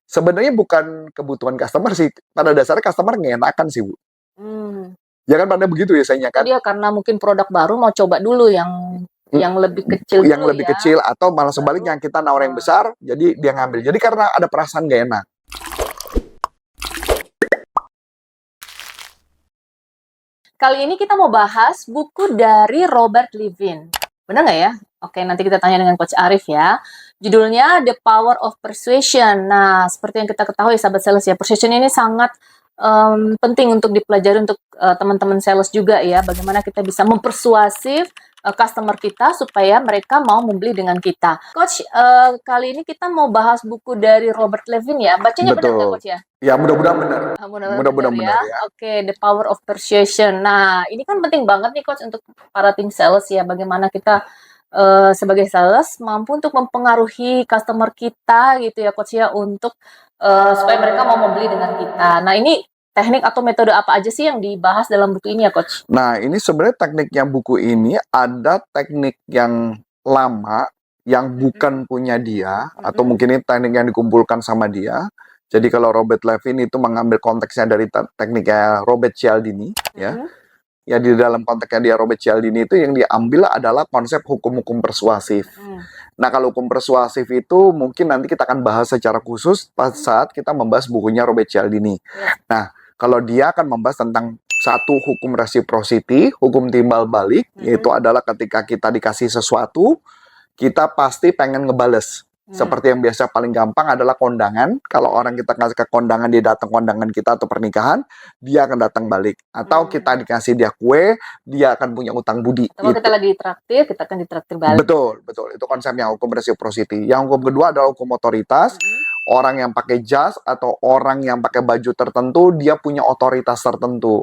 Sebenarnya bukan kebutuhan customer sih, pada dasarnya customer ngenakan sih, Bu. Hmm. Ya kan pada begitu biasanya Oh kan? dia karena mungkin produk baru mau coba dulu yang lebih kecil Yang dulu lebih ya, kecil atau malah baru. sebaliknya kita nawar yang eh, besar, jadi dia ngambil. Jadi karena ada perasaan gak enak. Kali ini kita mau bahas buku dari Robert Levin. Benar nggak ya? Oke, nanti kita tanya dengan Coach Arif ya. Judulnya The Power of Persuasion. Nah, seperti yang kita ketahui, sahabat sales ya, persuasion ini sangat penting untuk dipelajari untuk teman-teman sales juga ya. Bagaimana kita bisa mempersuasif customer kita supaya mereka mau membeli dengan kita. Coach, kali ini kita mau bahas buku dari Robert Levin ya. Bacanya benar nggak, Betul. Coach ya? Ya mudah-mudahan benar. Mudah-mudahan benar Mudah-mudahan ya. benar ya. Oke, the power of persuasion. Nah, ini kan penting banget nih Coach untuk para tim sales ya. Bagaimana kita sebagai sales mampu untuk mempengaruhi customer kita gitu ya Coach ya untuk supaya mereka mau membeli dengan kita. Nah, ini teknik atau metode apa aja sih yang dibahas dalam buku ini ya Coach? Nah, ini sebenarnya tekniknya buku ini ada teknik yang lama yang bukan punya dia, atau mungkin ini teknik yang dikumpulkan sama dia. Jadi kalau Robert Levin itu mengambil konteksnya dari tekniknya Robert Cialdini, ya. Ya di dalam konteksnya dia Robert Cialdini itu yang diambil adalah konsep hukum-hukum persuasif. Nah, kalau hukum persuasif itu mungkin nanti kita akan bahas secara khusus saat kita membahas bukunya Robert Cialdini. Nah, kalau dia akan membahas tentang satu hukum reciprocity, hukum timbal balik, yaitu adalah ketika kita dikasih sesuatu, kita pasti pengen ngebales. Seperti yang biasa paling gampang adalah kondangan. Kalau orang kita kasih ke kondangan, dia datang kondangan kita atau pernikahan, dia akan datang balik. Atau kita dikasih dia kue, dia akan punya utang budi. Kalau kita lagi ditraktir, kita akan ditraktir balik. Betul, betul. Itu konsepnya hukum reciprocity. Yang hukum kedua adalah hukum otoritas. Orang yang pakai jas atau orang yang pakai baju tertentu, dia punya otoritas tertentu.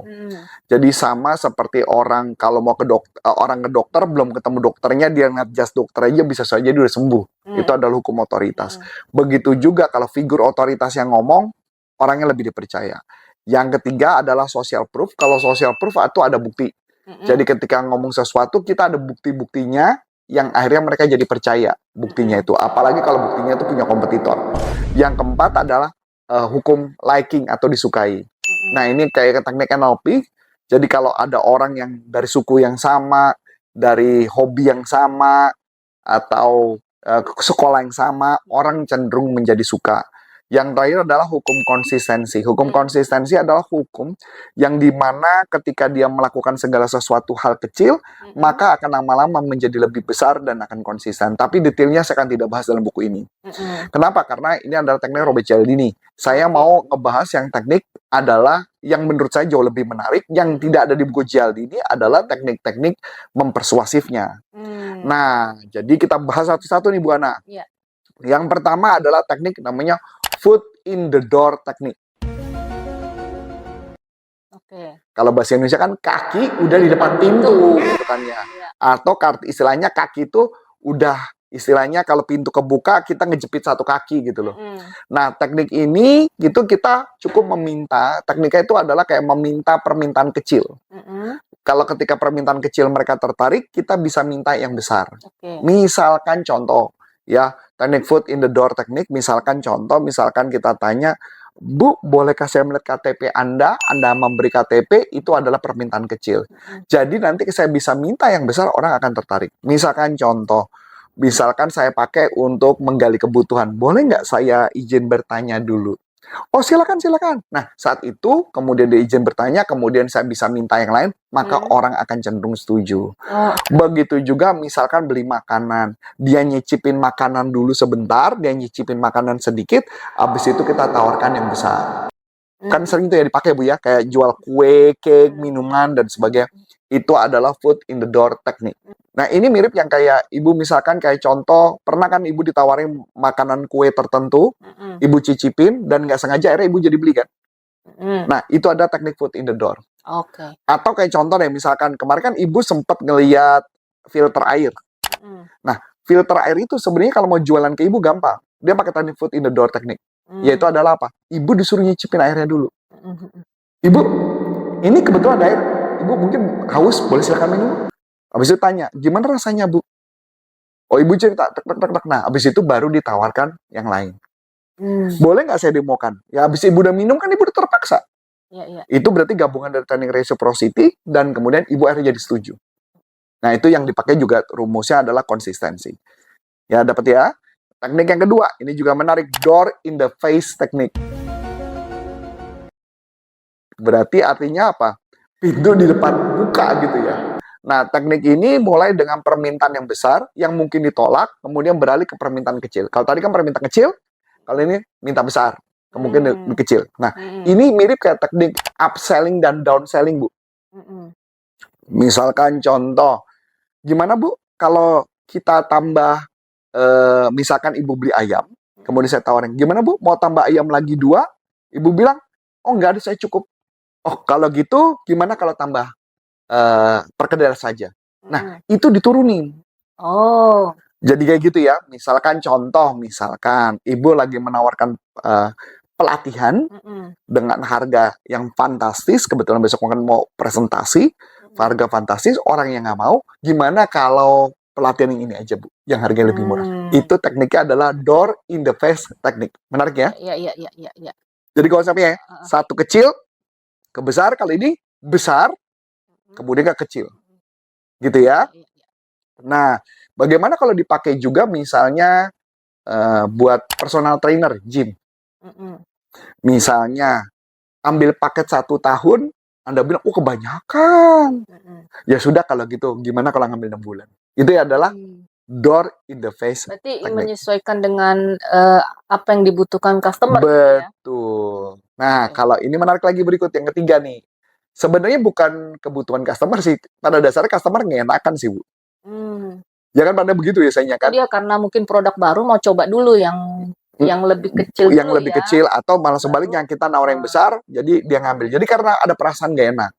Jadi sama seperti orang kalau mau ke dokter, orang ke dokter belum ketemu dokternya, dia ngeliat jas dokter aja bisa saja dia udah sembuh. Itu adalah hukum otoritas. Begitu juga kalau figur otoritas yang ngomong, orangnya lebih dipercaya. Yang ketiga adalah social proof. Kalau social proof itu ada bukti. Jadi ketika ngomong sesuatu, kita ada bukti-buktinya yang akhirnya mereka jadi percaya buktinya itu. Apalagi kalau buktinya itu punya kompetitor. Yang keempat adalah hukum liking atau disukai. Nah, ini kayak teknik NLP. Jadi kalau ada orang yang dari suku yang sama, dari hobi yang sama, atau sekolah yang sama, orang cenderung menjadi suka. Yang terakhir adalah hukum konsistensi. Hukum konsistensi adalah hukum yang dimana ketika dia melakukan segala sesuatu hal kecil, maka akan lama-lama menjadi lebih besar dan akan konsisten. Tapi detailnya saya akan tidak bahas dalam buku ini. Kenapa? Karena ini adalah teknik Robert Cialdini. Saya mau ngebahas yang teknik adalah yang menurut saya jauh lebih menarik, yang tidak ada di buku Cialdini adalah teknik-teknik mempersuasifnya. Nah, jadi kita bahas satu-satu nih Bu Ana. Yang pertama adalah teknik namanya foot in the door teknik. Kalau bahasa Indonesia kan kaki udah di depan pintu gitu kan ya. Atau istilahnya kaki itu udah istilahnya kalau pintu kebuka kita ngejepit satu kaki gitu loh. Nah, teknik ini gitu kita cukup meminta, tekniknya itu adalah kayak meminta permintaan kecil. Kalau ketika permintaan kecil mereka tertarik, kita bisa minta yang besar. Misalkan contoh ya, teknik foot in the door teknik, misalkan contoh, misalkan kita tanya, Bu, bolehkah saya melihat KTP Anda? Anda memberi KTP, itu adalah permintaan kecil. Jadi nanti saya bisa minta yang besar, orang akan tertarik. Misalkan contoh, misalkan saya pakai untuk menggali kebutuhan, boleh nggak saya izin bertanya dulu? Oh, silakan, silakan. Nah, saat itu, kemudian dia izin bertanya, kemudian saya bisa minta yang lain, maka orang akan cenderung setuju. Begitu juga misalkan beli makanan, dia nyicipin makanan dulu sebentar, dia nyicipin makanan sedikit, habis itu kita tawarkan yang besar. Kan sering tuh ya dipakai Bu ya, kayak jual kue, cake, minuman, dan sebagainya. Itu adalah foot in the door teknik. Nah, ini mirip yang kayak Ibu misalkan kayak contoh, pernah kan Ibu ditawarin makanan kue tertentu, Ibu cicipin, dan nggak sengaja akhirnya Ibu jadi beli kan? Nah, itu ada teknik foot in the door. Atau kayak contoh deh, misalkan kemarin kan Ibu sempat ngeliat filter air. Nah, filter air itu sebenarnya kalau mau jualan ke Ibu gampang. Dia pakai teknik foot in the door teknik. Yaitu adalah apa? Ibu disuruh nyicipin airnya dulu. Ibu, ini kebetulan ada air. Ibu mungkin haus, boleh silakan minum. Habis itu tanya, gimana rasanya Bu? Oh, Ibu cerita, tek. Nah, habis itu baru ditawarkan yang lain. Boleh nggak saya demokan? Ya habis ibu udah minum kan ibu udah terpaksa. Iya. Itu berarti gabungan dari teknik reciprocity dan kemudian ibu akhirnya jadi setuju. Nah itu yang dipakai juga rumusnya adalah konsistensi. Ya dapat ya. Teknik yang kedua, ini juga menarik, door in the face teknik. Berarti artinya apa? Pintu di depan buka gitu ya. Nah, teknik ini mulai dengan permintaan yang besar, yang mungkin ditolak, kemudian beralih ke permintaan kecil. Kalau tadi kan permintaan kecil, kalau ini minta besar, kemungkinan kecil. Nah, ini mirip kayak teknik upselling dan downselling, Bu. Misalkan contoh, gimana Bu, kalau kita tambah, misalkan ibu beli ayam, kemudian saya tawarin, gimana Bu, mau tambah ayam lagi 2? Ibu bilang, oh enggak ada, saya cukup. Oh, kalau gitu gimana kalau tambah perkedel saja? Nah, itu diturunin. Oh. Jadi kayak gitu ya. Misalkan contoh, misalkan ibu lagi menawarkan pelatihan dengan harga yang fantastis, kebetulan besok kan mau presentasi, harga fantastis, orang yang nggak mau, gimana kalau pelatihan yang ini aja Bu, yang harganya lebih murah. Itu tekniknya adalah door in the face teknik. Menarik ya? Iya. Jadi konsepnya satu kecil ke besar, kali ini besar, kemudian ke kecil. Gitu ya. Nah, bagaimana kalau dipakai juga misalnya buat personal trainer, gym. Misalnya, ambil paket 1 tahun, Anda bilang, oh kebanyakan. Ya sudah kalau gitu, gimana kalau ngambil 6 bulan? Itu adalah door in the face. Berarti menyesuaikan dengan apa yang dibutuhkan customer. Betul. Nah, kalau ini menarik lagi berikut, yang ketiga nih. Sebenarnya bukan kebutuhan customer sih. Pada dasarnya customer ngenakan sih, Bu. Ya kan pada begitu biasanya kan? Dia karena mungkin produk baru mau coba dulu yang lebih kecil yang dulu lebih ya. kecil, atau malah sebaliknya kita nawar yang besar, jadi dia ngambil. Jadi karena ada perasaan gak enak.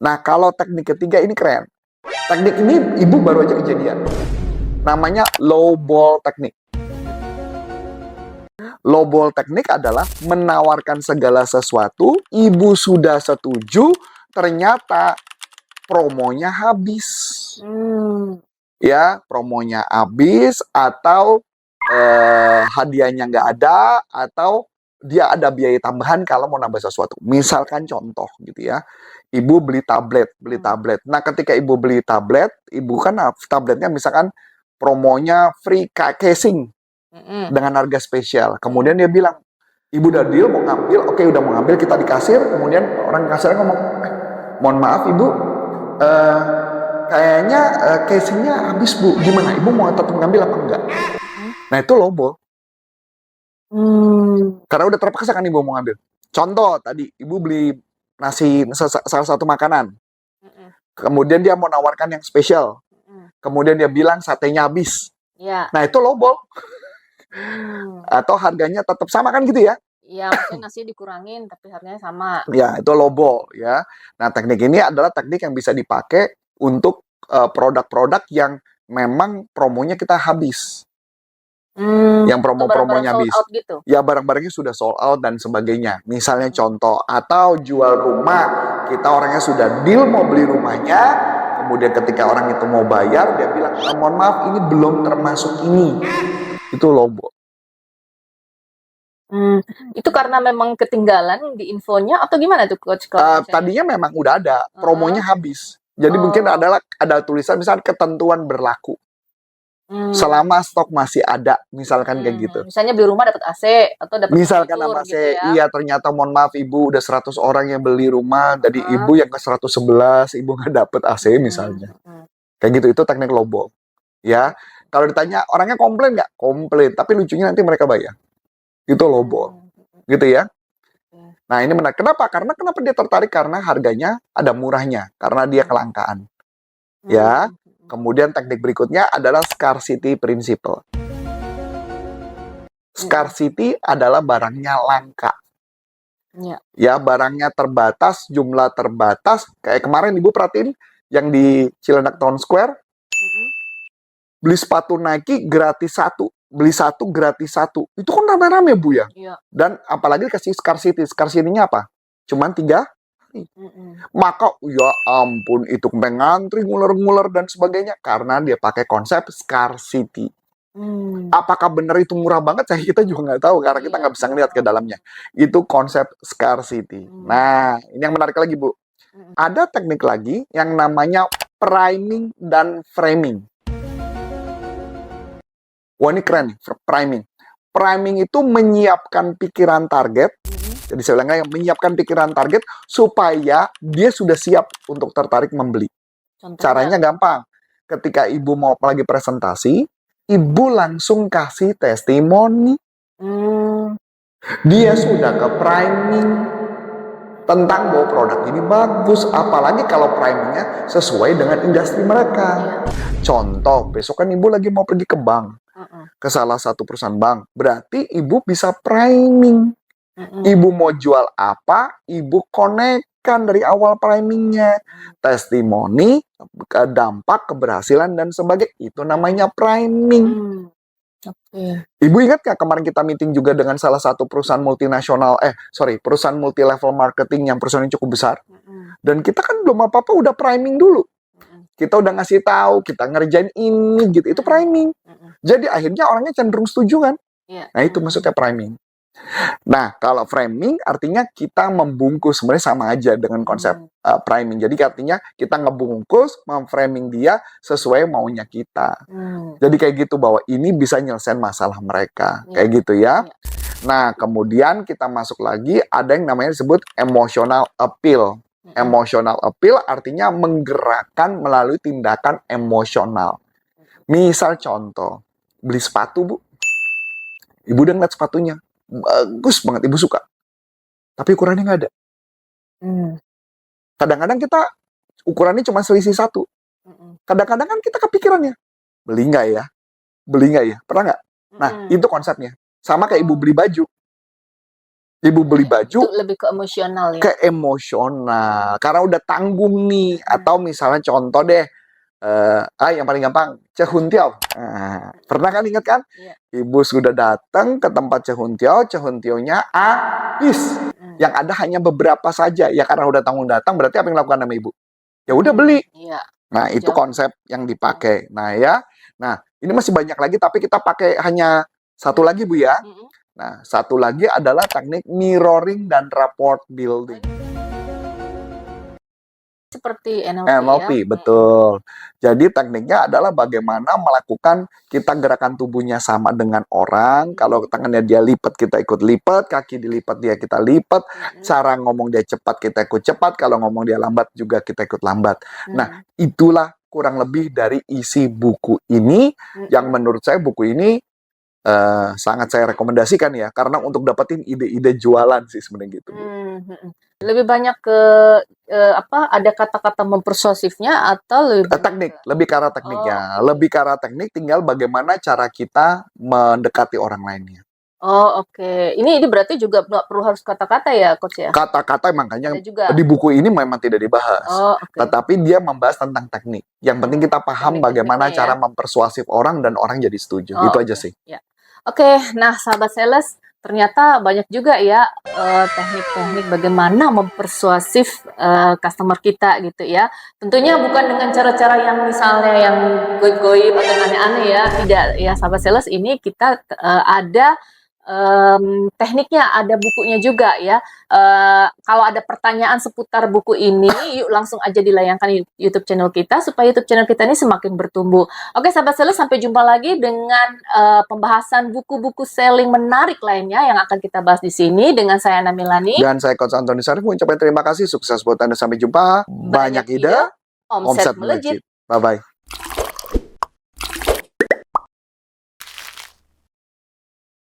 Nah, kalau teknik ketiga ini keren. Teknik ini ibu baru aja kejadian. Namanya low ball teknik. Low ball teknik adalah menawarkan segala sesuatu, ibu sudah setuju, ternyata promonya habis. Ya, promonya habis, atau hadiahnya nggak ada, atau dia ada biaya tambahan kalau mau nambah sesuatu. Misalkan contoh gitu ya, ibu beli tablet. Nah, ketika ibu beli tablet, ibu kan tabletnya misalkan promonya free casing dengan harga spesial. Kemudian dia bilang, ibu udah deal mau ngambil, oke udah mau ngambil, kita di kasir, kemudian orang kasirnya ngomong, mohon maaf ibu, kayaknya casingnya habis Bu, gimana? Ibu mau tetap ngambil apa enggak? Nah itu lobo. Karena udah terpaksa kan ibu mau ngambil. Contoh tadi, ibu beli nasi, salah satu makanan. Kemudian dia mau nawarkan yang spesial. Kemudian dia bilang satenya habis. Nah itu lobo. Atau harganya tetap sama kan gitu ya? Iya, maksudnya nasi dikurangin tapi harganya sama. Ya, itu lobo ya. Nah, teknik ini adalah teknik yang bisa dipakai untuk produk-produk yang memang promonya kita habis. Yang promo-promonya habis. Gitu? Ya, barang-barangnya sudah sold out dan sebagainya. Misalnya contoh, atau jual rumah, kita orangnya sudah deal mau beli rumahnya, kemudian ketika orang itu mau bayar, dia bilang, mohon maaf, ini belum termasuk ini. Itu lobo. Itu karena memang ketinggalan di infonya atau gimana tuh Coach? Tadinya memang udah ada, promonya habis. Jadi mungkin ada tulisan misalnya ketentuan berlaku. Selama stok masih ada, misalkan kayak gitu. Misalnya beli rumah dapat AC atau dapat misalkan AC, gitu ya. Iya ternyata mohon maaf ibu udah 100 orang yang beli rumah, dari ibu yang ke 111 ibu nggak dapet AC misalnya. Kayak gitu, itu teknik lobo. Ya, kalau ditanya orangnya komplain nggak? Komplain, tapi lucunya nanti mereka bayar. Itu lobo. Gitu ya. Nah, ini menarik. Kenapa? Kenapa dia tertarik? Karena harganya ada murahnya, karena dia kelangkaan. Ya. Kemudian teknik berikutnya adalah scarcity principle. Scarcity adalah barangnya langka. Ya, barangnya terbatas, jumlah terbatas. Kayak kemarin ibu perhatiin yang di Cilandak Town Square, beli sepatu Nike gratis 1. Beli 1 gratis 1. Itu kan rame-rame Bu ya. Dan apalagi kasih scarcity. Scarcity-nya apa? Cuman 3 hari. Maka ya ampun itu ngantri nguler-nguler dan sebagainya karena dia pakai konsep scarcity. Apakah benar itu murah banget? Kita juga nggak tahu karena kita nggak bisa ngeliat ke dalamnya. Itu konsep scarcity. Nah, ini yang menarik lagi, Bu. Ada teknik lagi yang namanya priming dan framing. Wah, ini keren nih, priming. Priming itu menyiapkan pikiran target. Jadi saya bilang menyiapkan pikiran target supaya dia sudah siap untuk tertarik membeli. Contohnya? Caranya gampang. Ketika ibu mau lagi presentasi, ibu langsung kasih testimoni. Dia sudah ke priming tentang bahwa produk ini bagus, apalagi kalau primingnya sesuai dengan industri mereka. Contoh, besok kan ibu lagi mau pergi ke bank, ke salah satu perusahaan bank, berarti ibu bisa priming. Ibu mau jual apa, ibu konekkan dari awal primingnya. Testimoni, dampak, keberhasilan, dan sebagainya. Itu namanya priming. Ibu ingat nggak kemarin kita meeting juga dengan salah satu perusahaan multinasional, perusahaan multi-level marketing yang perusahaan yang cukup besar. Dan kita kan belum apa-apa udah priming dulu. Kita udah ngasih tahu, kita ngerjain ini gitu. Itu priming. Jadi akhirnya orangnya cenderung setuju kan? Nah, itu maksudnya priming. Nah, kalau framing artinya kita membungkus, sebenarnya sama aja dengan konsep priming. Jadi artinya kita ngebungkus, memframing dia sesuai maunya kita. Jadi kayak gitu bahwa ini bisa nyelesain masalah mereka. Kayak gitu ya. Nah, kemudian kita masuk lagi, ada yang namanya disebut emotional appeal. Emotional appeal artinya menggerakkan melalui tindakan emosional. Misal contoh, beli sepatu, Bu. Ibu udah ngeliat sepatunya. Bagus banget, ibu suka. Tapi ukurannya nggak ada. Kadang-kadang kita ukurannya cuma selisih 1. Kadang-kadang kan kita kepikirannya, beli nggak ya? Beli nggak ya? Pernah nggak? Nah, itu konsepnya. Sama kayak ibu beli baju. Ibu beli baju. Itu lebih ke emosional ya? Ke emosional. Karena udah tanggung nih. Atau misalnya contoh deh, yang paling gampang, Cehuntiao. Pernah kan ingat kan? Ibu sudah datang ke tempat Cehuntionya habis. Yang ada hanya beberapa saja. Ya karena udah tanggung datang, berarti apa yang dilakukan sama ibu? Ya udah beli. Nah, itu konsep yang dipakai. Nah, ya. Nah, ini masih banyak lagi, tapi kita pakai hanya satu lagi, Bu ya. Nah, satu lagi adalah teknik mirroring dan rapport building. Seperti NLP, betul. Jadi tekniknya adalah bagaimana melakukan kita gerakan tubuhnya sama dengan orang. Kalau tangannya dia lipat, kita ikut lipat. Kaki dilipat, kita lipat. Cara ngomong dia cepat, kita ikut cepat. Kalau ngomong dia lambat, juga kita ikut lambat. Nah, itulah kurang lebih dari isi buku ini. Yang menurut saya buku ini sangat saya rekomendasikan ya. Karena untuk dapetin ide-ide jualan sih sebenarnya gitu. Lebih banyak ke ada kata-kata mempersuasifnya atau lebih ke arah tekniknya. Lebih ke arah teknik, tinggal bagaimana cara kita mendekati orang lainnya. Oke. Ini berarti juga nggak perlu harus kata-kata ya, Coach ya? Kata-kata makanya di buku ini memang tidak dibahas. Tetapi dia membahas tentang teknik. Yang penting kita paham bagaimana cara mempersuasif orang dan orang jadi setuju. Itu aja sih. Oke, nah sahabat sales, ternyata banyak juga ya teknik-teknik bagaimana mempersuasif customer kita gitu ya. Tentunya bukan dengan cara-cara yang misalnya yang goib-goib atau aneh-aneh ya. Tidak ya sahabat sales, ini kita ada tekniknya, ada bukunya juga ya. Kalau ada pertanyaan seputar buku ini, yuk langsung aja dilayangkan YouTube channel kita supaya YouTube channel kita ini semakin bertumbuh. Oke sahabat sales, sampai jumpa lagi dengan pembahasan buku-buku selling menarik lainnya yang akan kita bahas di sini dengan saya Ana Milani. Dan saya Coach Antoni Sarif mengucapkan terima kasih, sukses buat Anda, sampai jumpa. Banyak ide, omset melejit. Bye-bye.